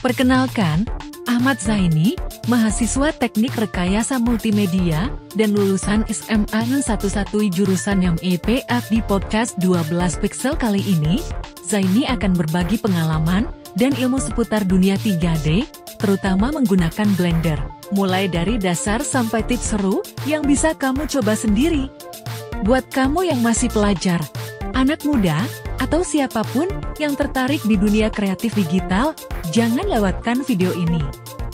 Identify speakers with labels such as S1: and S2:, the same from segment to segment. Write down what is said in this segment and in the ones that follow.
S1: Perkenalkan, Ahmad Zaini, mahasiswa Teknik Rekayasa Multimedia, dan lulusan SMA 1 jurusan MIPA. Di podcast 12 Pixel kali ini, Zaini akan berbagi pengalaman dan ilmu seputar dunia 3D, terutama menggunakan Blender, mulai dari dasar sampai tips seru yang bisa kamu coba sendiri. Buat kamu yang masih pelajar, anak muda, atau siapapun yang tertarik di dunia kreatif digital, jangan lewatkan video ini.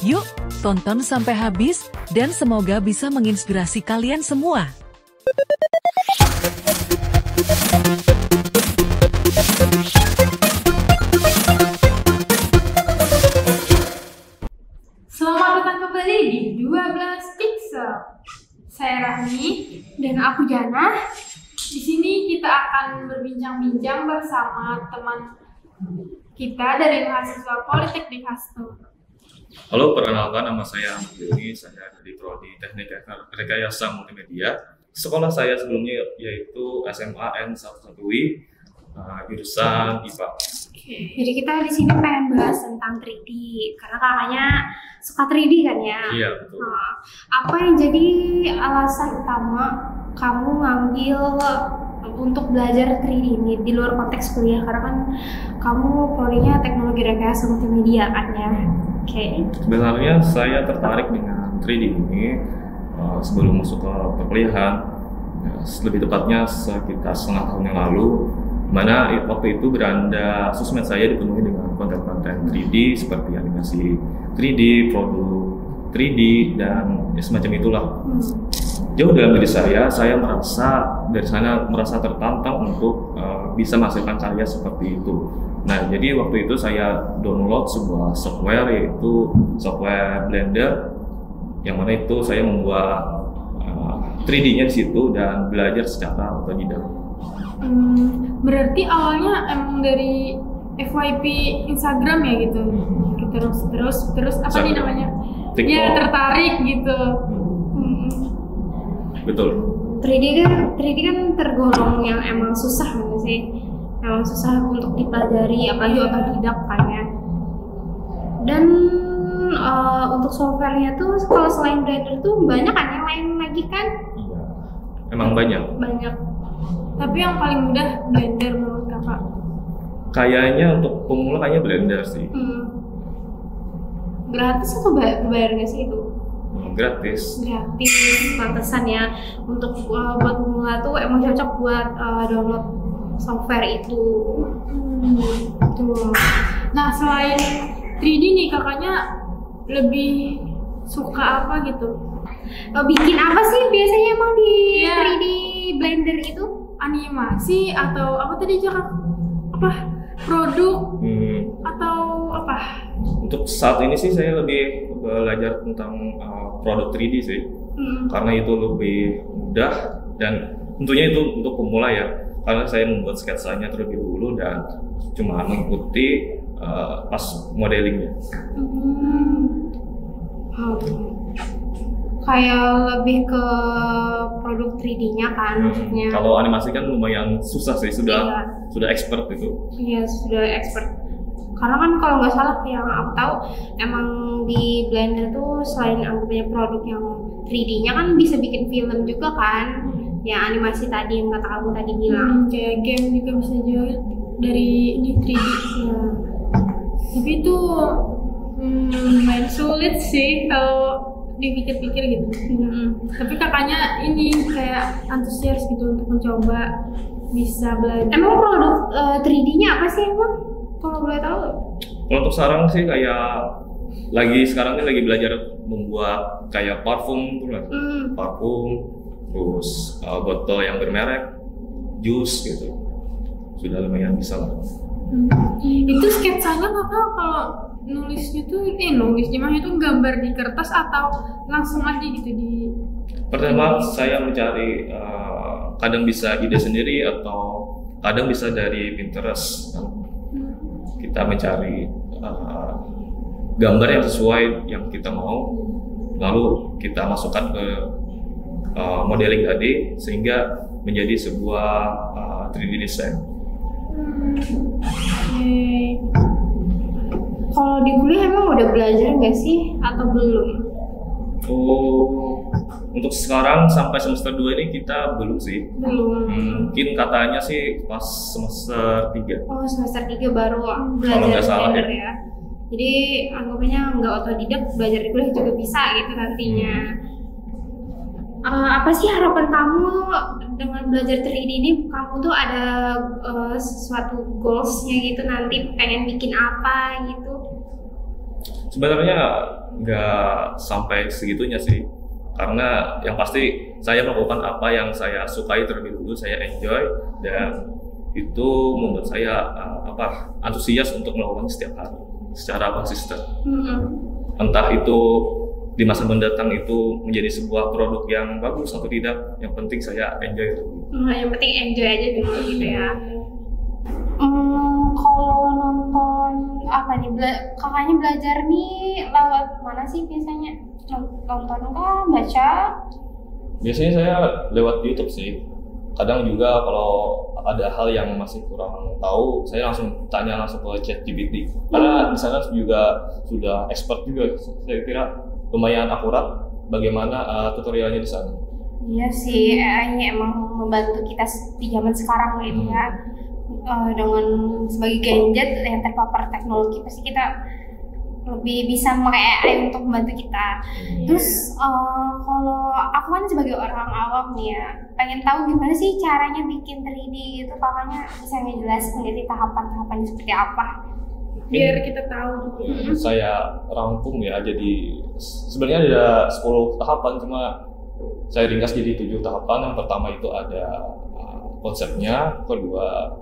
S1: Yuk, tonton sampai habis, dan semoga bisa menginspirasi kalian semua.
S2: Selamat datang kembali di 12 Pixel. Saya Rahmi dan aku Jana. Di sini kita akan berbincang-bincang bersama teman kita dari mahasiswa Politeknik Hasto.
S3: Halo, perkenalkan nama saya Ahmad Zaini, saya dari Prodi Teknik Rekayasa Multimedia. Sekolah saya sebelumnya yaitu SMA N11UI, jurusan IPA.
S2: Jadi kita di sini pengen bahas tentang 3D karena kakaknya suka 3D kan ya?
S3: Iya, betul.
S2: Nah, apa yang jadi alasan utama kamu ngambil untuk belajar 3D ini di luar konteks kuliah? Karena kan kamu prodinya teknologi rekayasa multimedia kan ya? Oke.
S3: Sebenarnya saya tertarik dengan 3D ini sebelum masuk ke perkuliahan, lebih tepatnya sekitar setengah tahun yang lalu, mana waktu itu beranda sosmed saya dipenuhi dengan konten-konten 3D seperti animasi 3D, produk 3D, dan semacam itulah. Jauh dalam diri saya merasa tertantang untuk bisa menghasilkan karya seperti itu. Nah, jadi waktu itu saya download sebuah software, yaitu software Blender, yang mana itu saya membuat 3D-nya di situ dan belajar secara otodidak.
S2: Berarti awalnya emang dari FYP Instagram ya gitu. Terus apa nih namanya?
S3: TikTok.
S2: Ya tertarik gitu.
S3: Betul.
S2: 3D kan tergolong yang emang susah kan sih? Emang susah untuk dipelajari, apalagi otodidak kan ya. Dan untuk softwarenya tuh kalau selain Blender tuh banyak kan yang lain lagi kan?
S3: Iya, emang banyak.
S2: Tapi yang paling mudah Blender menurut kakak?
S3: Kayaknya untuk pemula kayaknya Blender sih.
S2: Gratis atau bayar nggak sih itu?
S3: Gratis,
S2: pantesan ya. Untuk buat pemula tuh emang cocok buat download software itu. Tuh. Nah, selain 3D nih, kakaknya lebih suka apa gitu? Bikin apa sih biasanya emang di 3D Blender itu? Animasi atau apa tadi Kak? Apa? Produk atau apa?
S3: Untuk saat ini sih saya lebih belajar tentang produk 3D sih, karena itu lebih mudah dan tentunya itu untuk pemula ya, karena saya membuat sketsanya terlebih dahulu dan cuma mengikuti pas modelingnya.
S2: Kayak lebih ke produk 3D-nya kan maksudnya.
S3: Kalau animasi kan lumayan susah sih, sudah expert itu. Iya,
S2: sudah expert. Karena kan kalau nggak salah yang aku tahu emang di Blender tuh selain aku punya produk yang 3D-nya kan bisa bikin film juga kan, ya animasi tadi yang kata kamu tadi bilang. Kayak game juga bisa juga dari ini 3D. Ya. Tapi itu lumayan sulit sih kalau dipikir-pikir gitu. Tapi kakaknya ini kayak antusias gitu untuk mencoba bisa belajar. Emang produk 3D-nya apa sih emang? Kalau boleh tahu?
S3: Kalau untuk sekarang sih kayak sekarang ini lagi belajar membuat kayak parfum tuh lah. Parfum, terus botol yang bermerek, jus gitu. Sudah lumayan bisa lah.
S2: Itu sketsanya kakak kalau nulisnya tuh gimana, itu gambar di kertas atau langsung aja gitu di?
S3: Pertama saya mencari kadang bisa ide sendiri atau kadang bisa dari Pinterest. Kita mencari gambar yang sesuai yang kita mau, lalu kita masukkan ke modeling tadi sehingga menjadi sebuah 3D design.
S2: Kalau di kuliah emang udah belajar nggak sih atau belum?
S3: Oh, untuk sekarang sampai semester 2 ini kita belum sih.
S2: Belum.
S3: Mungkin katanya sih pas semester 3.
S2: Oh, semester 3 baru
S3: Kalau
S2: belajar
S3: nggak salah
S2: blender ya. Jadi anggapannya nggak otodidak, belajar di kuliah juga bisa gitu nantinya. Apa sih harapan kamu dengan belajar 3D ini? Kamu tuh ada sesuatu goalsnya gitu, nanti pengen bikin apa gitu?
S3: Sebenarnya nggak sampai segitunya sih, karena yang pasti saya melakukan apa yang saya sukai terlebih dulu, saya enjoy, dan itu membuat saya antusias untuk melakukannya setiap hari secara konsisten. Entah itu di masa mendatang itu menjadi sebuah produk yang bagus atau tidak, yang penting saya enjoy itu.
S2: Yang penting enjoy aja dulu gitu ya. Kalau nonton apa nih, kakaknya belajar nih lewat mana sih biasanya? Nonton kah, baca?
S3: Biasanya saya lewat YouTube sih. Kadang juga kalau ada hal yang masih kurang tahu, saya langsung tanya langsung ke ChatGPT. Karena di sana juga sudah expert juga, saya kira lumayan akurat bagaimana tutorialnya di sana.
S2: Iya sih, AI emang membantu kita di zaman sekarang gitu ya. Dengan sebagai gadget yang terpapar teknologi, pasti kita lebih bisa memakai AI untuk membantu kita. Terus kalau aku kan sebagai orang awam nih ya, pengen tahu gimana sih caranya bikin 3D gitu, kakaknya bisa ngejelasin dari tahapan-tahapannya seperti apa biar kita tahu gitu.
S3: Saya rangkum ya, jadi sebenarnya ada 10 tahapan, cuma saya ringkas jadi 7 tahapan. Yang pertama itu ada konsepnya, kedua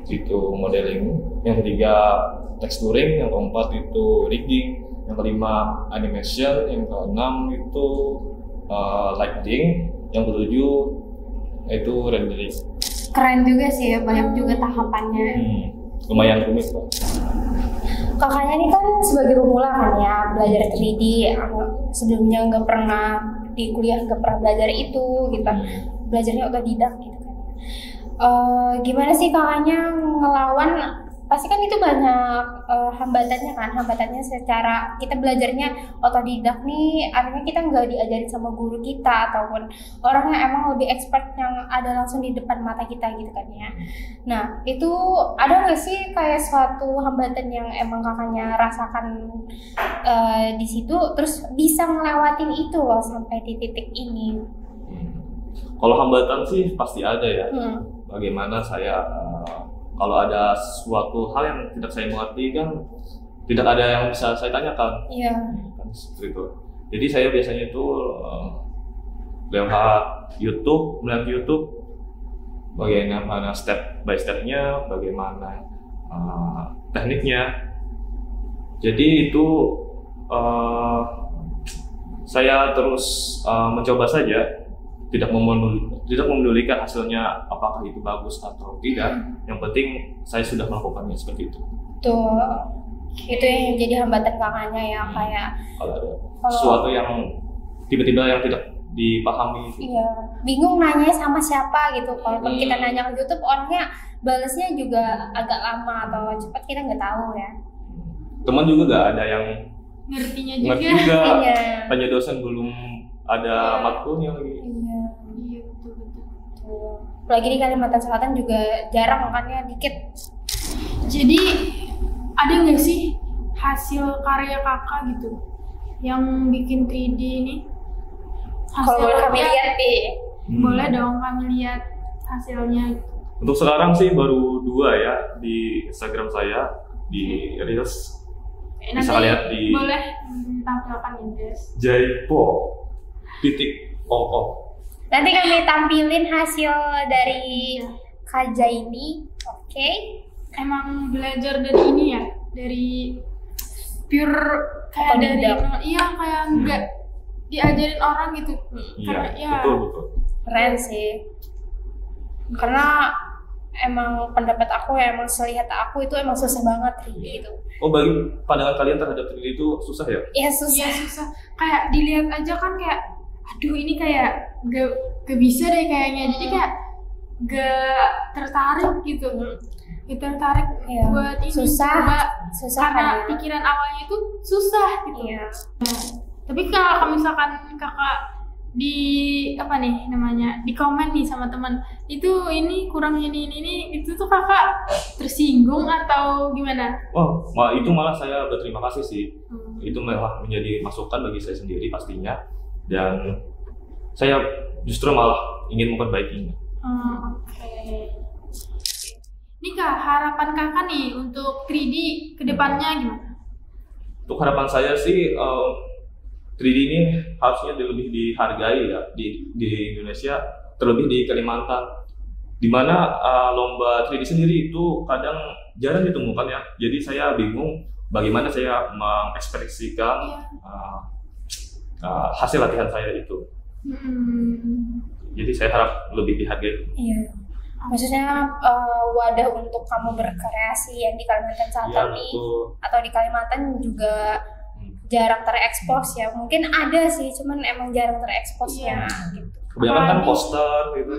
S3: itu modeling, yang ketiga texturing, yang keempat itu rigging, yang kelima animation, yang keenam itu lighting, yang ketujuh itu rendering.
S2: Keren juga sih ya, banyak juga tahapannya.
S3: Lumayan rumit Pak.
S2: Kakaknya ini kan sebagai pemula kan ya, belajar 3D, sebelumnya nggak pernah di kuliah, nggak pernah belajar itu gitu, belajarnya otodidak gitu kan. Gimana sih kakaknya ngelawan, pasti kan itu banyak hambatannya kan, hambatannya secara kita belajarnya otodidak nih, artinya kita nggak diajarin sama guru kita ataupun orang yang emang lebih expert yang ada langsung di depan mata kita gitu kan ya. Nah itu ada nggak sih kayak suatu hambatan yang emang kakaknya rasakan di situ, terus bisa ngelewatin itu loh sampai di titik ini?
S3: Kalau hambatan sih pasti ada ya. Bagaimana saya kalau ada suatu hal yang tidak saya mengerti kan tidak ada yang bisa saya tanyakan.
S2: Iya.
S3: Kan seperti itu. Jadi saya biasanya itu lewat YouTube, melihat YouTube bagaimana step by stepnya, bagaimana tekniknya. Jadi itu saya terus mencoba saja. Tidak memedulikan hasilnya apakah itu bagus atau tidak. Yang penting saya sudah melakukannya seperti itu.
S2: Tuh, itu yang jadi hambatan kakaknya ya, kayak
S3: kalau ada sesuatu yang tiba-tiba yang tidak dipahami.
S2: Iya, bingung nanya sama siapa gitu. Kalau kita nanya ke YouTube, orangnya balasnya juga agak lama atau cepat, kita nggak tahu ya.
S3: Teman juga nggak ada yang
S2: ngertinya
S3: ngerti juga.
S2: Iya.
S3: Tanya dosen belum ada matkulnya lagi.
S2: Iya, betul. Apalagi di Kalimantan Selatan juga jarang makannya dikit.
S4: Jadi ada nggak sih hasil karya kakak gitu yang bikin 3D ini?
S2: Kalau boleh kami lihat nih.
S4: Boleh dong kami lihat hasilnya.
S3: Untuk sekarang sih baru 2 ya di Instagram saya, di Reels. Bisa lihat di
S4: boleh tampilkan ya guys.
S3: Jaipo.oo.
S2: Nanti kami tampilin hasil dari Kak Jaini, oke?
S4: Emang belajar dari ini ya, dari pure kayak dari kayak nggak diajarin orang gitu.
S3: Iya, betul.
S2: Keren sih. Karena emang pendapat aku ya, emang selihat aku itu emang susah banget 3D itu.
S3: Oh, bagi pandangan kalian terhadap 3D itu susah ya?
S2: Iya susah.
S4: Iya susah. Kayak dilihat aja kan kayak, aduh ini kayak gak bisa deh kayaknya. Jadi kayak gak tertarik gitu. tertarik
S2: Iya.
S4: buat ini
S2: Susah
S4: karena
S2: kan ya?
S4: pikiran awalnya itu susah gitu.
S2: Iya.
S4: Nah, tapi kalau misalkan kakak di apa nih namanya di komen nih sama teman itu ini kurang ini itu tuh kakak tersinggung atau gimana?
S3: Oh, itu malah saya berterima kasih sih. Itu malah menjadi masukan bagi saya sendiri pastinya, dan saya justru malah ingin memperbaikinya.
S4: Oke. Ini Kak, harapan kakak nih untuk 3D kedepannya gimana?
S3: Untuk harapan saya sih 3D ini harusnya lebih dihargai ya di Indonesia, terlebih di Kalimantan, di mana lomba 3D sendiri itu kadang jarang ditemukan ya. Jadi saya bingung bagaimana saya mengekspresikan hasil latihan saya itu. Jadi saya harap lebih dihargai.
S2: Iya. Maksudnya wadah untuk kamu berkreasi yang di Kalimantan Selatan nih, atau di Kalimantan juga jarang terekspos ya. Mungkin ada sih, cuman emang jarang tereksposnya gitu.
S3: Kebanyakan kan poster gitu.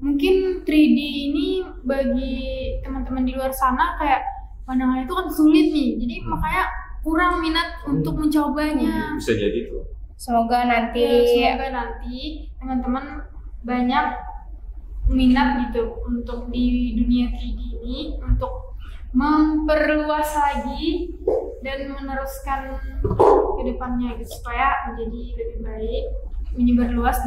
S4: Mungkin 3D ini bagi teman-teman di luar sana kayak pandangan itu kan sulit nih. Jadi makanya kurang minat untuk mencobanya.
S3: Bisa jadi tuh.
S2: Semoga nanti
S4: teman-teman banyak minat gitu untuk di dunia 3D ini, untuk memperluas lagi dan meneruskan ke depannya gitu, supaya menjadi lebih baik, menyebar luas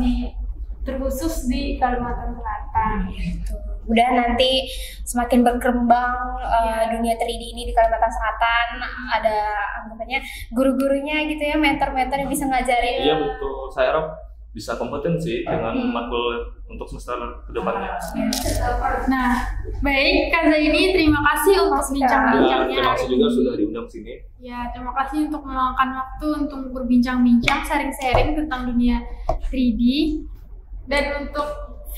S4: terkhusus di Kalimantan Selatan.
S2: Udah nanti semakin berkembang dunia 3D ini di Kalimantan Selatan, ada anggapannya guru-gurunya gitu ya, mentor-mentor yang bisa ngajarin.
S3: Iya betul, saya harap bisa kompeten sih dengan matkul untuk semester kedepannya.
S4: Nah, baik Kak Zaini, terima kasih untuk bincang-bincangnya.
S3: Terima kasih juga sudah diundang sini.
S4: Ya, terima kasih untuk meluangkan waktu untuk berbincang-bincang, sharing-sharing tentang dunia 3D. Dan untuk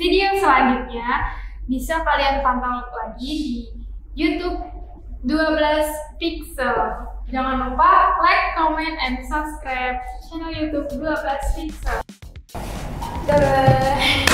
S4: video selanjutnya bisa kalian pantau lagi di YouTube 12 Pixel. Jangan lupa like, comment, and subscribe channel YouTube 12 Pixel. Dadah.